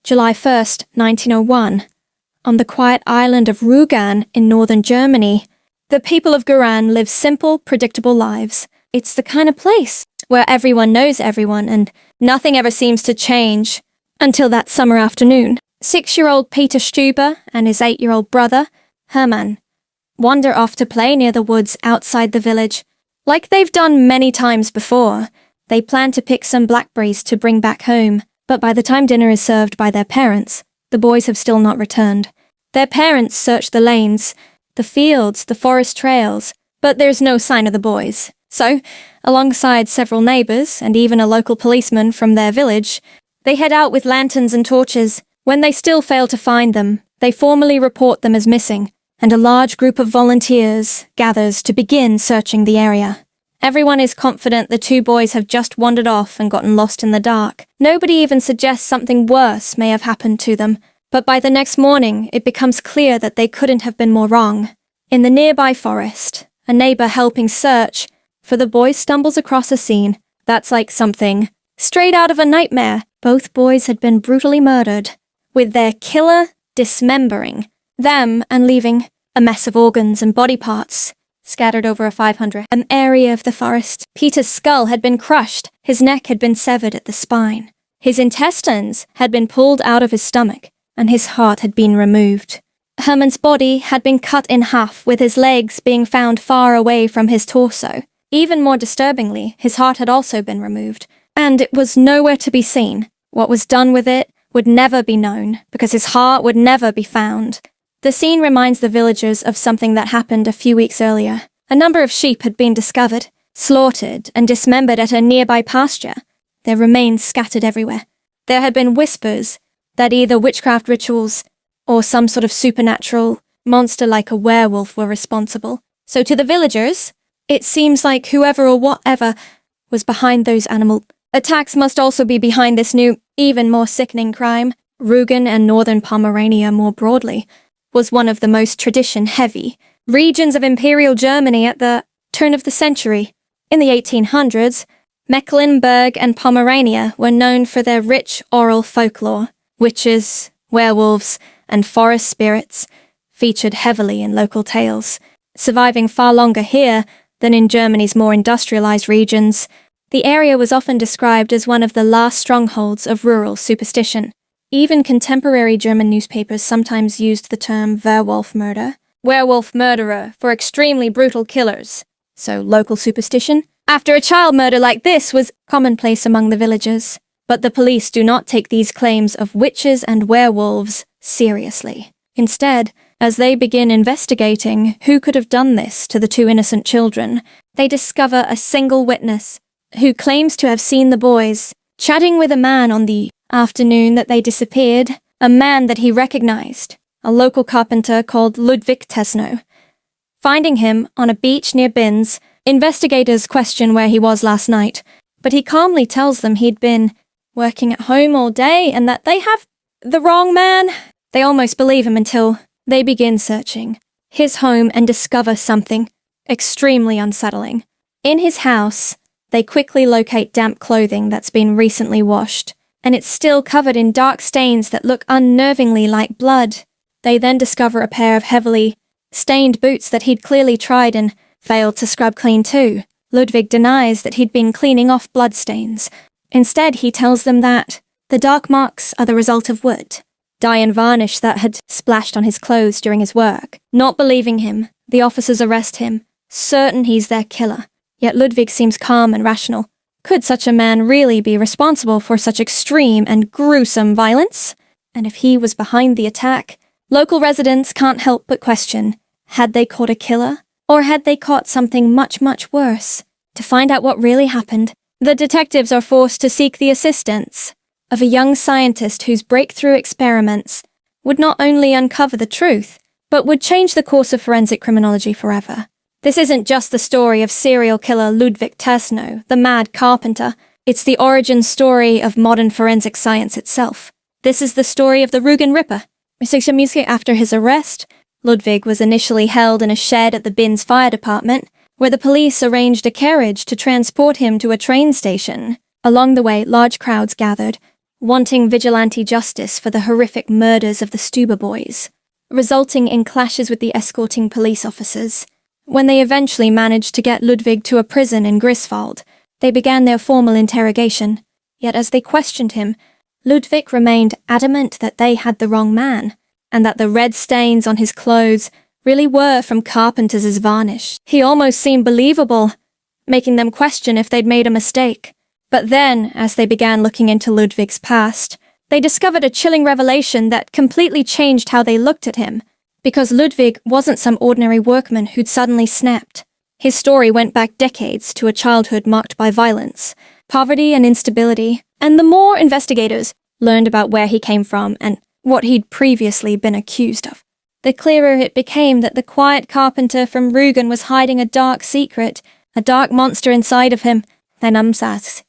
July 1st, 1901. On the quiet island of Rugan in northern Germany, the people of Guran live simple, predictable lives. It's the kind of place where everyone knows everyone and nothing ever seems to change until that summer afternoon. 6-year-old Peter Stuber and his 8-year-old brother, Hermann, wander off to play near the woods outside the village. Like they've done many times before, they plan to pick some blackberries to bring back home, but by the time dinner is served by their parents, the boys have still not returned. Their parents search the lanes, the fields, the forest trails, but there's no sign of the boys. So, alongside several neighbors and even a local policeman from their village, they head out with lanterns and torches. When they still fail to find them, they formally report them as missing, and a large group of volunteers gathers to begin searching the area. Everyone is confident the two boys have just wandered off and gotten lost in the dark. Nobody even suggests something worse may have happened to them, but by the next morning it becomes clear that they couldn't have been more wrong. In the nearby forest, a neighbor helping search for the boys stumbles across a scene that's like something straight out of a nightmare. Both boys had been brutally murdered, with their killer dismembering them and leaving a mess of organs and body parts scattered over a 500 area of the forest. Peter's skull had been crushed, his neck had been severed at the spine, his intestines had been pulled out of his stomach, and his heart had been removed. Hermann's body had been cut in half, with his legs being found far away from his torso. Even more disturbingly, his heart had also been removed, and it was nowhere to be seen. What was done with it would never be known, because his heart would never be found. The scene reminds the villagers of something that happened a few weeks earlier. A number of sheep had been discovered, slaughtered, and dismembered at a nearby pasture, their remains scattered everywhere. There had been whispers that either witchcraft rituals or some sort of supernatural monster like a werewolf were responsible. So to the villagers, it seems like whoever or whatever was behind those animal attacks must also be behind this new, even more sickening crime. Rugan and northern Pomerania more broadly was one of the most tradition-heavy regions of Imperial Germany at the turn of the century. In the 1800s, Mecklenburg and Pomerania were known for their rich oral folklore. Witches, werewolves, and forest spirits featured heavily in local tales. Surviving far longer here than in Germany's more industrialized regions, the area was often described as one of the last strongholds of rural superstition. Even contemporary German newspapers sometimes used the term werewolf murder, werewolf murderer, for extremely brutal killers. So local superstition, after a child murder like this, was commonplace among the villagers. But the police do not take these claims of witches and werewolves seriously. Instead, as they begin investigating who could have done this to the two innocent children, they discover a single witness who claims to have seen the boys chatting with a man on the afternoon that they disappeared, a man that he recognized, a local carpenter called Ludvig Tesno. Finding him on a beach near Binz, investigators question where he was last night, but he calmly tells them he'd been working at home all day and that they have the wrong man. They almost believe him until they begin searching his home and discover something extremely unsettling. In his house, they quickly locate damp clothing that's been recently washed, and it's still covered in dark stains that look unnervingly like blood. They then discover a pair of heavily stained boots that he'd clearly tried and failed to scrub clean too. Ludwig denies that he'd been cleaning off bloodstains. Instead, he tells them that the dark marks are the result of wood, dye and varnish that had splashed on his clothes during his work. Not believing him, the officers arrest him, certain he's their killer. Yet Ludwig seems calm and rational. Could such a man really be responsible for such extreme and gruesome violence? And if he was behind the attack, local residents can't help but question, had they caught a killer? Or had they caught something much, much worse? To find out what really happened, the detectives are forced to seek the assistance of a young scientist whose breakthrough experiments would not only uncover the truth, but would change the course of forensic criminology forever. This isn't just the story of serial killer Ludvig Tesno, the mad carpenter. It's the origin story of modern forensic science itself. This is the story of the Rugan Ripper. After his arrest, Ludwig was initially held in a shed at the Binz fire department, where the police arranged a carriage to transport him to a train station. Along the way, large crowds gathered, wanting vigilante justice for the horrific murders of the Stuber boys, resulting in clashes with the escorting police officers. When they eventually managed to get Ludvig to a prison in Griswold, they began their formal interrogation. Yet as they questioned him, Ludvig remained adamant that they had the wrong man, and that the red stains on his clothes really were from carpenter's varnish. He almost seemed believable, making them question if they'd made a mistake. But then, as they began looking into Ludvig's past, they discovered a chilling revelation that completely changed how they looked at him, because Ludvig wasn't some ordinary workman who'd suddenly snapped. His story went back decades to a childhood marked by violence, poverty and instability, and the more investigators learned about where he came from and what he'd previously been accused of, the clearer it became that the quiet carpenter from Rugan was hiding a dark secret, a dark monster inside of him, the monstrous.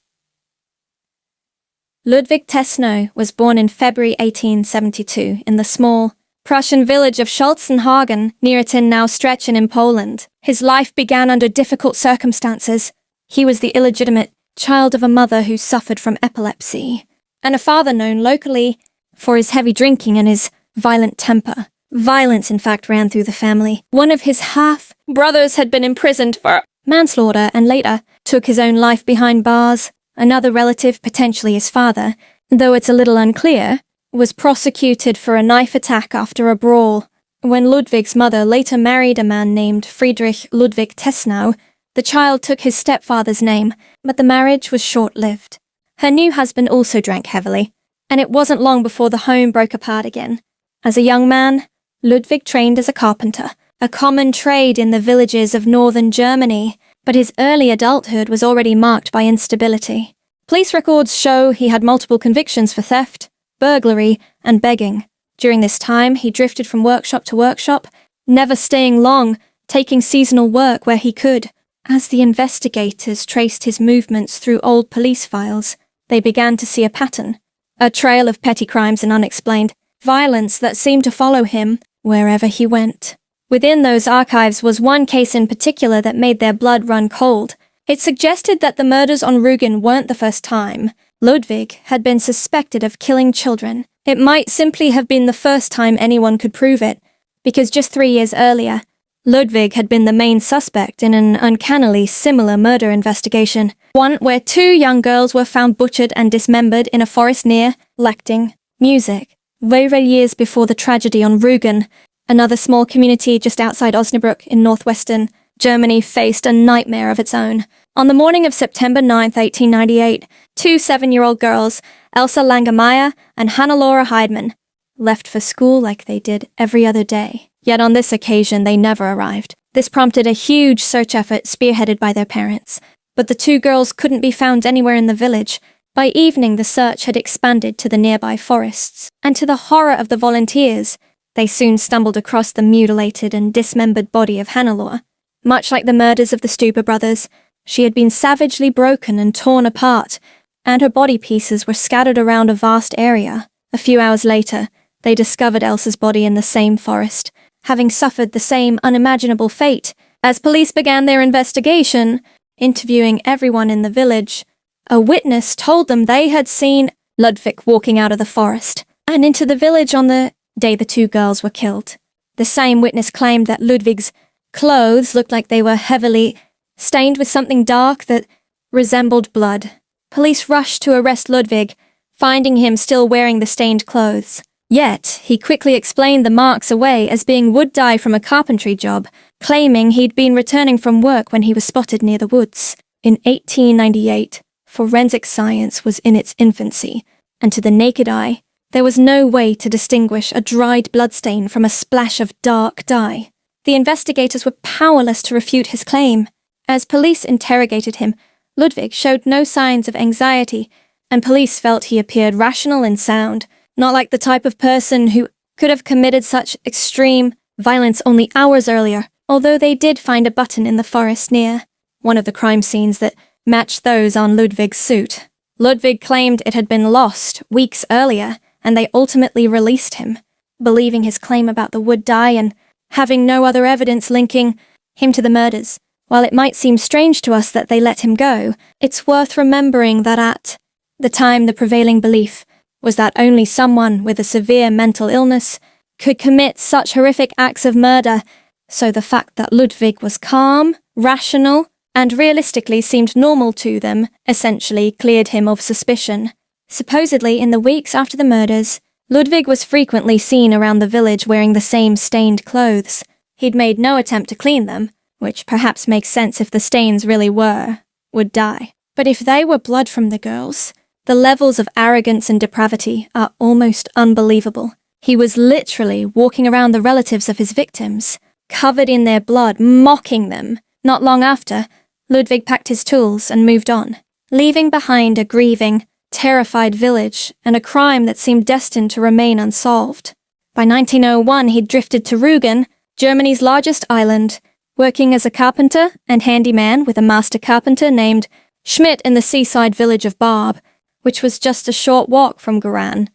Ludvig Tesno was born in February 1872 in the small Prussian village of Scholzenhagen, near Now Szczecin in Poland. His life began under difficult circumstances. He was the illegitimate child of a mother who suffered from epilepsy, and a father known locally for his heavy drinking and his violent temper. Violence, in fact, ran through the family. One of his half-brothers had been imprisoned for manslaughter and later took his own life behind bars. Another relative, potentially his father, though it's a little unclear, was prosecuted for a knife attack after a brawl. When Ludvig's mother later married a man named Friedrich Ludvig Tesno, the child took his stepfather's name, but the marriage was short-lived. Her new husband also drank heavily, and it wasn't long before the home broke apart again. As a young man, Ludvig trained as a carpenter, a common trade in the villages of northern Germany, but his early adulthood was already marked by instability. Police records show he had multiple convictions for theft, burglary, and begging. During this time, he drifted from workshop to workshop, never staying long, taking seasonal work where he could. As the investigators traced his movements through old police files, they began to see a pattern, a trail of petty crimes and unexplained violence that seemed to follow him wherever he went. Within those archives was one case in particular that made their blood run cold. It suggested that the murders on Rugan weren't the first time Ludvig had been suspected of killing children. It might simply have been the first time anyone could prove it, because just 3 years earlier, Ludvig had been the main suspect in an uncannily similar murder investigation, one where 2 young girls were found butchered and dismembered in a forest near Lechting, Music. Very years before the tragedy on Rugan, another small community just outside Osnabrück in northwestern Germany faced a nightmare of its own. On the morning of September 9, 1898, 2 7-year-old girls, Elsa Langemeyer and Hannah-Laura Heidmann, left for school like they did every other day. Yet on this occasion, they never arrived. This prompted a huge search effort spearheaded by their parents. But the 2 girls couldn't be found anywhere in the village. By evening, the search had expanded to the nearby forests, and to the horror of the volunteers, they soon stumbled across the mutilated and dismembered body of Hannah-Laura. Much like the murders of the Stuber brothers, she had been savagely broken and torn apart, and her body pieces were scattered around a vast area. A few hours later, they discovered Elsa's body in the same forest, having suffered the same unimaginable fate. As police began their investigation, interviewing everyone in the village, a witness told them they had seen Ludvig walking out of the forest and into the village on the day the 2 girls were killed. The same witness claimed that Ludvig's clothes looked like they were heavily stained with something dark that resembled blood. Police rushed to arrest Ludvig, finding him still wearing the stained clothes. Yet, he quickly explained the marks away as being wood dye from a carpentry job, claiming he'd been returning from work when he was spotted near the woods. In 1898, forensic science was in its infancy, and to the naked eye, there was no way to distinguish a dried bloodstain from a splash of dark dye. The investigators were powerless to refute his claim. As police interrogated him, Ludvig showed no signs of anxiety, and police felt he appeared rational and sound, not like the type of person who could have committed such extreme violence only hours earlier, although they did find a button in the forest near one of the crime scenes that matched those on Ludvig's suit. Ludvig claimed it had been lost weeks earlier, and they ultimately released him, believing his claim about the wood dye and having no other evidence linking him to the murders. While it might seem strange to us that they let him go, it's worth remembering that at the time the prevailing belief was that only someone with a severe mental illness could commit such horrific acts of murder, so the fact that Ludvig was calm, rational, and realistically seemed normal to them essentially cleared him of suspicion. Supposedly, in the weeks after the murders, Ludvig was frequently seen around the village wearing the same stained clothes. He'd made no attempt to clean them, which perhaps makes sense if the stains really would die. But if they were blood from the girls, the levels of arrogance and depravity are almost unbelievable. He was literally walking around the relatives of his victims, covered in their blood, mocking them. Not long after, Ludvig packed his tools and moved on, leaving behind a grieving, terrified village and a crime that seemed destined to remain unsolved. By 1901, he'd drifted to Rugan, Germany's largest island, working as a carpenter and handyman with a master carpenter named Schmidt in the seaside village of Barb, which was just a short walk from Guran.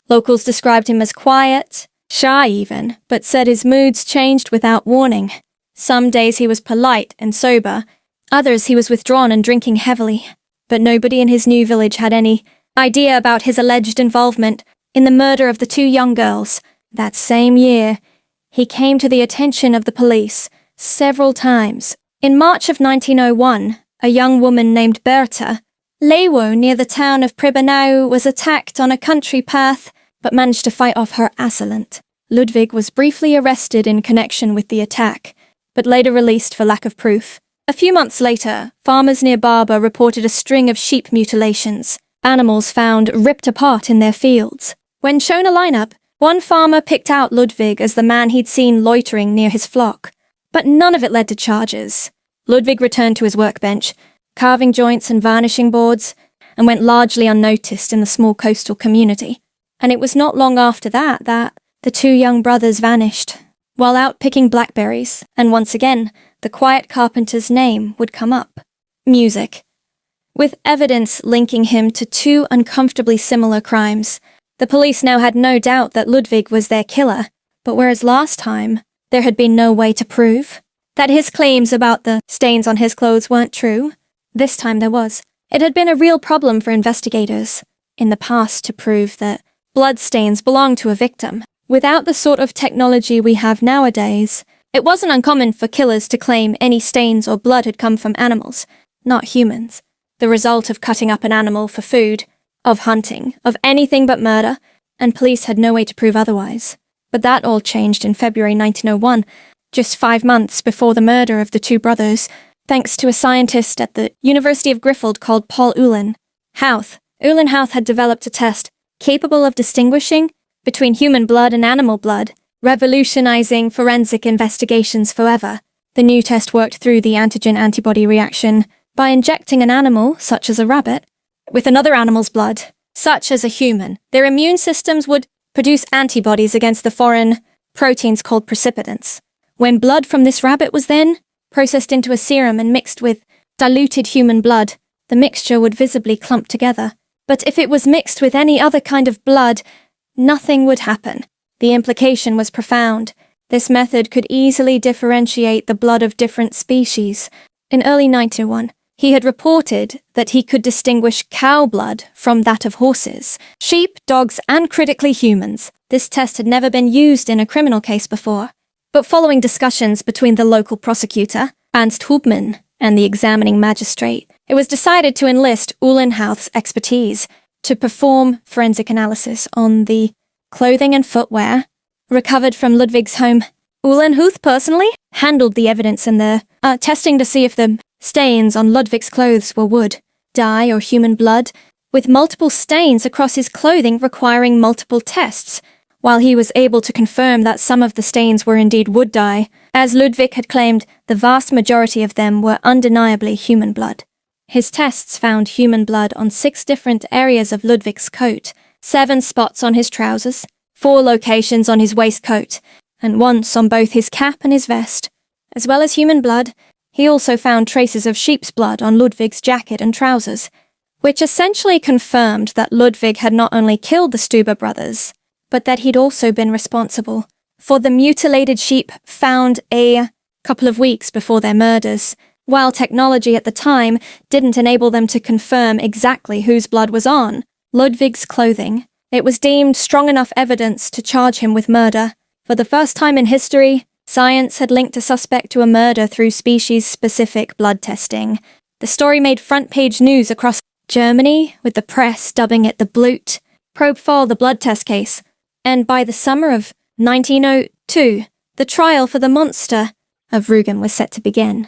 Locals described him as quiet, shy even, but said his moods changed without warning. Some days he was polite and sober, others he was withdrawn and drinking heavily. But nobody in his new village had any idea about his alleged involvement in the murder of the 2 young girls. That same year, he came to the attention of the police several times. In March of 1901, a young woman named Berta Lewo near the town of Pribanau was attacked on a country path, but managed to fight off her assailant. Ludvig was briefly arrested in connection with the attack, but later released for lack of proof. A few months later, farmers near Barber reported a string of sheep mutilations, animals found ripped apart in their fields. When shown a lineup, one farmer picked out Ludvig as the man he'd seen loitering near his flock, but none of it led to charges. Ludvig returned to his workbench, carving joints and varnishing boards, and went largely unnoticed in the small coastal community. And it was not long after that the 2 young brothers vanished, while out picking blackberries, and once again, the quiet carpenter's name would come up. Music. With evidence linking him to 2 uncomfortably similar crimes, the police now had no doubt that Ludvig was their killer, but whereas last time, there had been no way to prove that his claims about the stains on his clothes weren't true, this time there was. It had been a real problem for investigators in the past to prove that blood stains belonged to a victim. Without the sort of technology we have nowadays, it wasn't uncommon for killers to claim any stains or blood had come from animals, not humans, the result of cutting up an animal for food, of hunting, of anything but murder, and police had no way to prove otherwise. But that all changed in February 1901, just 5 months before the murder of the 2 brothers, thanks to a scientist at the University of Griffith called Paul Uhlenhuth. Uhlenhuth had developed a test capable of distinguishing between human blood and animal blood, revolutionizing forensic investigations forever. The new test worked through the antigen-antibody reaction by injecting an animal, such as a rabbit, with another animal's blood, such as a human. Their immune systems would produce antibodies against the foreign proteins called precipitants. When blood from this rabbit was then processed into a serum and mixed with diluted human blood, the mixture would visibly clump together. But if it was mixed with any other kind of blood, nothing would happen. The implication was profound. This method could easily differentiate the blood of different species. In early 1901, he had reported that he could distinguish cow blood from that of horses, sheep, dogs, and critically humans. This test had never been used in a criminal case before. But following discussions between the local prosecutor, Ernst Hubmann, and the examining magistrate, it was decided to enlist Uhlenhuth's expertise to perform forensic analysis on the clothing and footwear recovered from Ludvig's home. Uhlenhuth personally handled the evidence in the testing to see if the stains on Ludvig's clothes were wood, dye, or human blood, with multiple stains across his clothing requiring multiple tests. While he was able to confirm that some of the stains were indeed wood dye, as Ludvig had claimed, the vast majority of them were undeniably human blood. His tests found human blood on 6 different areas of Ludvig's coat, 7 spots on his trousers, 4 locations on his waistcoat, and once on both his cap and his vest. As well as human blood, he also found traces of sheep's blood on Ludvig's jacket and trousers, which essentially confirmed that Ludvig had not only killed the Stuber brothers, but that he'd also been responsible for the mutilated sheep found a couple of weeks before their murders. While technology at the time didn't enable them to confirm exactly whose blood was on Ludvig's clothing, It was deemed strong enough evidence to charge him with murder. For the first time in history, science had linked a suspect to a murder through species-specific blood testing. The story made front-page news across Germany, with the press dubbing it the Blut, Propofol the blood test case, and by the summer of 1902, the trial for the monster of Rugan was set to begin.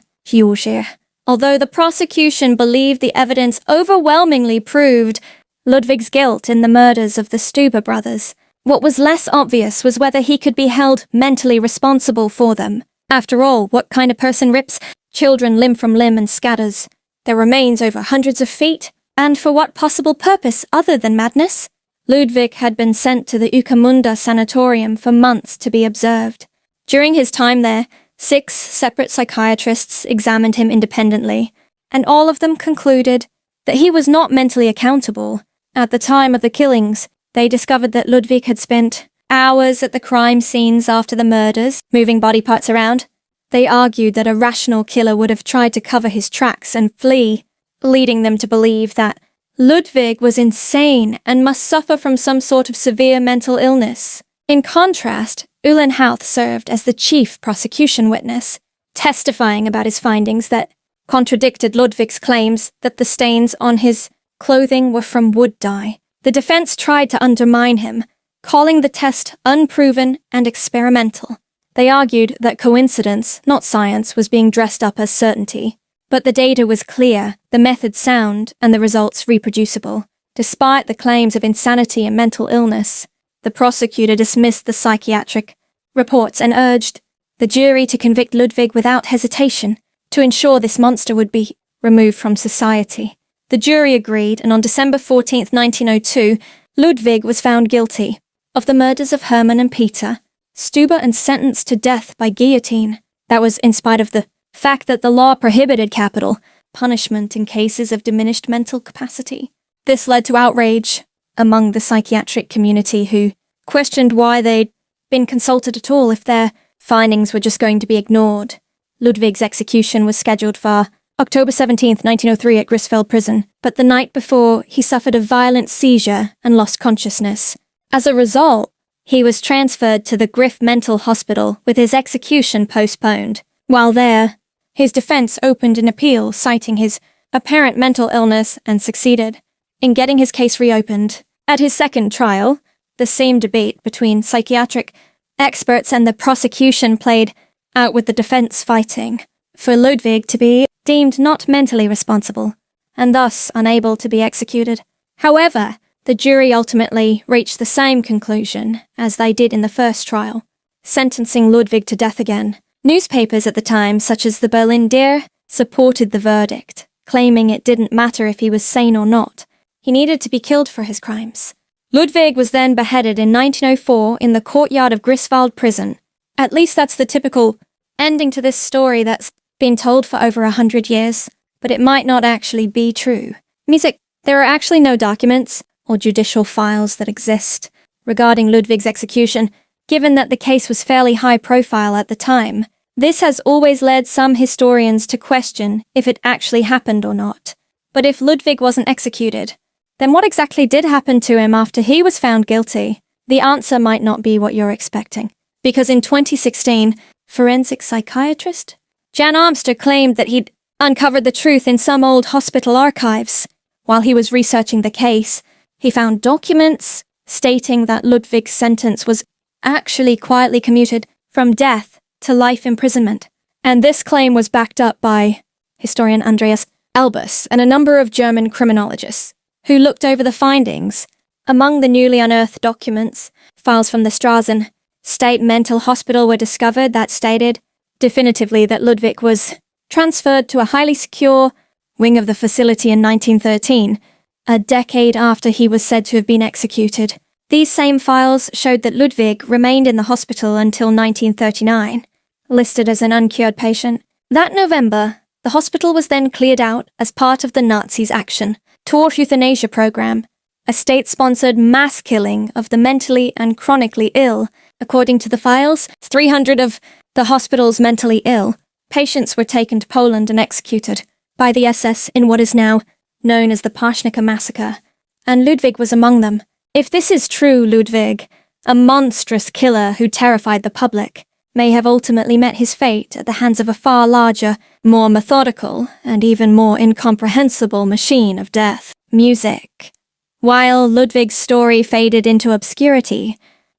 Although the prosecution believed the evidence overwhelmingly proved Ludvig's guilt in the murders of the Stuber brothers, what was less obvious was whether he could be held mentally responsible for them. After all, what kind of person rips children limb from limb and scatters their remains over hundreds of feet? And for what possible purpose other than madness? Ludvig had been sent to the Ueckermunda sanatorium for months to be observed. During his time there, 6 separate psychiatrists examined him independently, and all of them concluded that he was not mentally accountable. At the time of the killings, they discovered that Ludvig had spent hours at the crime scenes after the murders, moving body parts around. They argued that a rational killer would have tried to cover his tracks and flee, leading them to believe that Ludvig was insane and must suffer from some sort of severe mental illness. In contrast, Uhlenhauth served as the chief prosecution witness, testifying about his findings that contradicted Ludvig's claims that the stains on his clothing were from wood dye. The defense tried to undermine him, calling the test unproven and experimental. They argued that coincidence, not science, was being dressed up as certainty. But the data was clear, the method sound, and the results reproducible. Despite the claims of insanity and mental illness, the prosecutor dismissed the psychiatric reports and urged the jury to convict Ludvig without hesitation to ensure this monster would be removed from society. The jury agreed, and on December 14, 1902, Ludvig was found guilty of the murders of Hermann and Peter, Stuber, and sentenced to death by guillotine. That was in spite of the fact that the law prohibited capital punishment in cases of diminished mental capacity. This led to outrage among the psychiatric community, who questioned why they'd been consulted at all if their findings were just going to be ignored. Ludvig's execution was scheduled for October 17, 1903 at Grisfeld Prison, but the night before he suffered a violent seizure and lost consciousness. As a result, he was transferred to the Griff Mental Hospital with his execution postponed. While there, his defense opened an appeal citing his apparent mental illness and succeeded in getting his case reopened. At his second trial, the same debate between psychiatric experts and the prosecution played out, with the defense fighting for Ludvig to be deemed not mentally responsible and thus unable to be executed. However, the jury ultimately reached the same conclusion as they did in the first trial, sentencing Ludvig to death again. Newspapers at the time, such as the Berlin Der, supported the verdict, claiming it didn't matter if he was sane or not. He needed to be killed for his crimes. Ludvig was then beheaded in 1904 in the courtyard of Griswald Prison. At least that's the typical ending to this story that's been told for over 100 years, but it might not actually be true. There are actually no documents or judicial files that exist regarding Ludvig's execution, given that the case was fairly high profile at the time. This has always led some historians to question if it actually happened or not. But if Ludvig wasn't executed, then what exactly did happen to him after he was found guilty? The answer might not be what you're expecting, because in 2016, forensic psychiatrist Jan Armster claimed that he'd uncovered the truth in some old hospital archives. While he was researching the case, he found documents stating that Ludvig's sentence was actually quietly commuted from death to life imprisonment. And this claim was backed up by historian Andreas Albus and a number of German criminologists who looked over the findings. Among the newly unearthed documents, files from the Strassen State Mental Hospital were discovered that stated definitively that Ludvig was transferred to a highly secure wing of the facility in 1913, a decade after he was said to have been executed. These same files showed that Ludvig remained in the hospital until 1939, listed as an uncured patient. That November, the hospital was then cleared out as part of the Nazis' action toward euthanasia program, a state-sponsored mass killing of the mentally and chronically ill. According to the files, 300 of the hospital's mentally ill patients were taken to Poland and executed by the SS in what is now known as the Paschnica Massacre, and Ludvig was among them. If this is true, Ludvig, a monstrous killer who terrified the public, may have ultimately met his fate at the hands of a far larger, more methodical, and even more incomprehensible machine of death, music. While Ludvig's story faded into obscurity,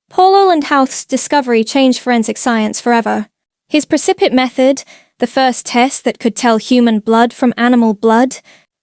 Paul Uhlenhauth's discovery changed forensic science forever. His precipitate method, the first test that could tell human blood from animal blood,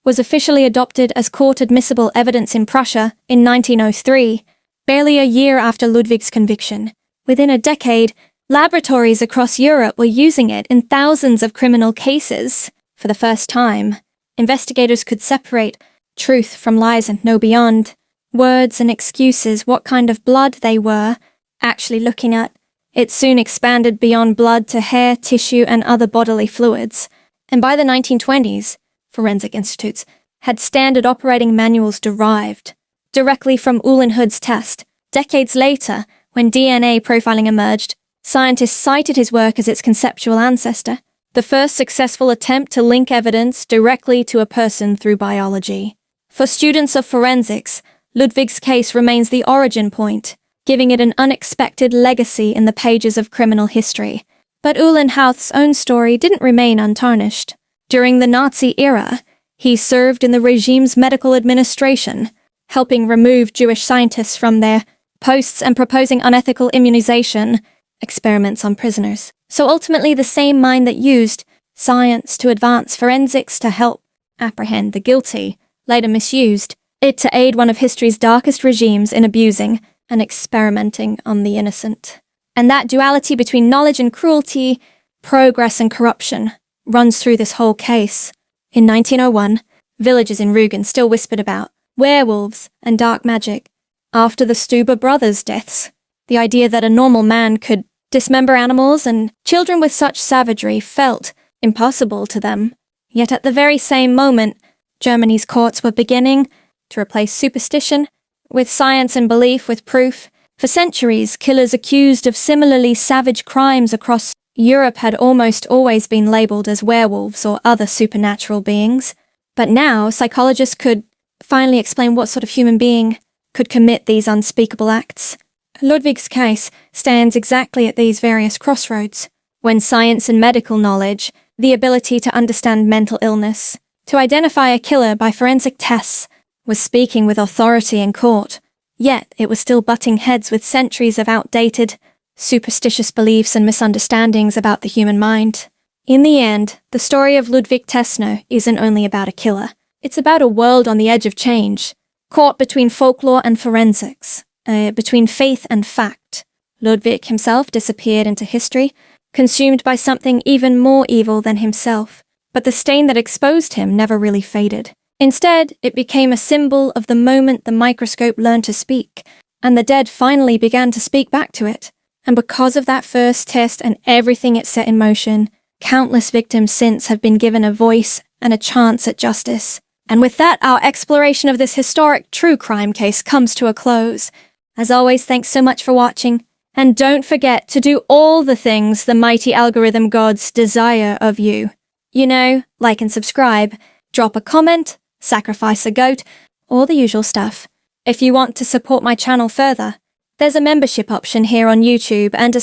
was officially adopted as court-admissible evidence in Prussia in 1903, barely a year after Ludwig's conviction. Within a decade, laboratories across Europe were using it in thousands of criminal cases. For the first time, investigators could separate truth from lies and know beyond words and excuses what kind of blood they were actually looking at. It soon expanded beyond blood to hair, tissue, and other bodily fluids. And by the 1920s, forensic institutes had standard operating manuals derived directly from Uhlenhauth's test. Decades later, when DNA profiling emerged, scientists cited his work as its conceptual ancestor, the first successful attempt to link evidence directly to a person through biology. For students of forensics, Ludwig's case remains the origin point, giving it an unexpected legacy in the pages of criminal history. But Uhlenhauth's own story didn't remain untarnished. During the Nazi era, he served in the regime's medical administration, helping remove Jewish scientists from their posts and proposing unethical immunization experiments on prisoners. So ultimately, the same mind that used science to advance forensics to help apprehend the guilty later misused it to aid one of history's darkest regimes in abusing and experimenting on the innocent. And that duality between knowledge and cruelty, progress and corruption, runs through this whole case. In 1901, villagers in Rugan still whispered about werewolves and dark magic. After the Stuber brothers' deaths, the idea that a normal man could dismember animals and children with such savagery felt impossible to them. Yet at the very same moment, Germany's courts were beginning to replace superstition with science and belief with proof. For centuries, killers accused of similarly savage crimes across Europe had almost always been labeled as werewolves or other supernatural beings. But now, psychologists could finally explain what sort of human being could commit these unspeakable acts. Ludwig's case stands exactly at these various crossroads, when science and medical knowledge, the ability to understand mental illness, to identify a killer by forensic tests, was speaking with authority in court. Yet it was still butting heads with centuries of outdated, superstitious beliefs and misunderstandings about the human mind. In the end, the story of Ludvig Tesno isn't only about a killer. It's about a world on the edge of change, caught between folklore and forensics, between faith and fact. Ludvig himself disappeared into history, consumed by something even more evil than himself. But the stain that exposed him never really faded. Instead, it became a symbol of the moment the microscope learned to speak, and the dead finally began to speak back to it. And because of that first test and everything it set in motion, countless victims since have been given a voice and a chance at justice. And with that, our exploration of this historic true crime case comes to a close. As always, thanks so much for watching, and don't forget to do all the things the mighty algorithm gods desire of you. You know, like and subscribe, drop a comment, sacrifice a goat, all the usual stuff. If you want to support my channel further, there's a membership option here on YouTube and a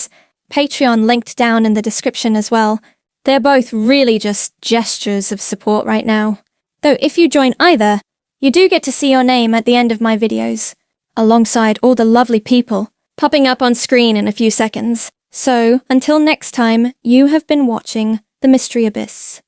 Patreon linked down in the description as well. They're both really just gestures of support right now. Though if you join either, you do get to see your name at the end of my videos, alongside all the lovely people popping up on screen in a few seconds. So, until next time, you have been watching The Mystery Abyss.